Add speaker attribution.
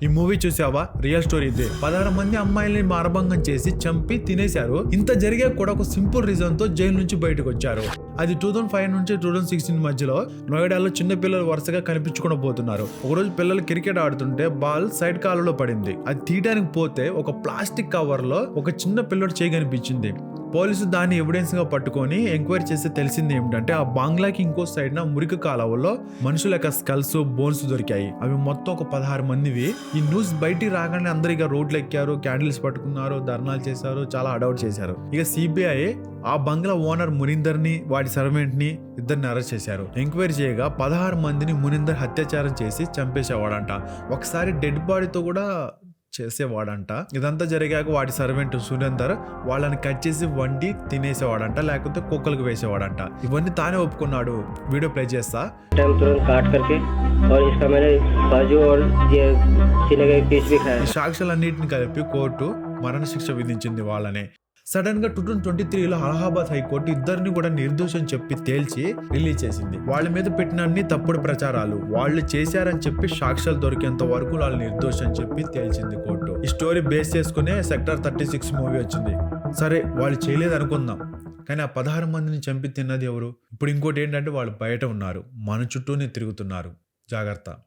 Speaker 1: ఈ మూవీ చూసావా? Real story ఇదే. 16 మంది అమ్మాయిల్ని మారభంగం చేసి చంపి తినేశారు. ఇంత జరిగే కూడా ఒక సింపుల్ రీజన్ తో జైలు నుంచి బయటకు వచ్చారు. అది 2005 నుంచి 2016 మధ్యలో నోయిడాలో చిన్న పిల్లలు వరుసగా కనిపించకుండా పోతున్నారు. ఒకరోజు పిల్లలు క్రికెట్ ఆడుతుంటే బాల్ సైడ్ కాలువలో పడింది. అది తీయడానికి పోతే ఒక ప్లాస్టిక్ కవర్ లో ఒక చిన్న పిల్లడు చేయి కనిపించింది. పోలీసు దాన్ని ఎవిడెన్స్ గా పట్టుకొని ఎంక్వైరీ చేస్తే తెలిసింది ఏమిటంటే ఆ బంగ్లాకి ఇంకో సైడ్ నా మురికి కాలువలో మనుషుల యొక్క స్కల్స్, బోన్స్ దొరికాయి. అవి మొత్తం ఒక 16 మందివి. ఈ న్యూస్ బయటికి రాగానే అందరు ఇక రోడ్లు ఎక్కారు, క్యాండిల్స్ పట్టుకున్నారు, ధర్నాలు చేశారు, చాలా అడౌట్ చేశారు. ఇక సిబిఐ ఆ బంగ్లా ఓనర్ మునిందర్ ని వాడి సర్వెంట్ ని ఇద్దరిని అరెస్ట్ చేశారు. ఎంక్వైరీ చేయగా 16 మందిని మునిందర్ అత్యాచారం చేసి చంపేసేవాడంట. ఒకసారి డెడ్ బాడీతో కూడా చేసేవాడంట. ఇదంతా జరిగాక వాడి సర్వెంట్ సురేందర్ వాళ్ళని కట్ చేసి వండి తినేసేవాడంట, లేకపోతే కుక్కలకు వేసేవాడంట. ఇవన్నీ తానే ఒప్పుకున్నాడు. వీడియో ప్లే చేస్తా. ఈ సాక్ష్యాలన్నింటిని కలిపి కోర్టు మరణశిక్ష విధించింది వాళ్ళని. సడన్ గా 2023లో అలహాబాద్ హైకోర్టు ఇద్దరిని కూడా నిర్దోషం చెప్పి తేల్చి రిలీజ్ చేసింది. వాళ్ళ మీద పెట్టిన అన్ని తప్పుడు ప్రచారాలు వాళ్ళు చేశారని చెప్పి సాక్ష్యాలు దొరికేంత వరకు వాళ్ళు నిర్దోషం చెప్పి తేల్చింది కోర్టు. ఈ స్టోరీ బేస్ చేసుకునే సెక్టర్ 36 మూవీ వచ్చింది. సరే వాళ్ళు చేయలేదు అనుకుందాం, కానీ ఆ 16 మందిని చంపి తిన్నది ఎవరు? ఇప్పుడు ఇంకోటి ఏంటంటే వాళ్ళు బయట ఉన్నారు, మన చుట్టూనే తిరుగుతున్నారు. జాగ్రత్త.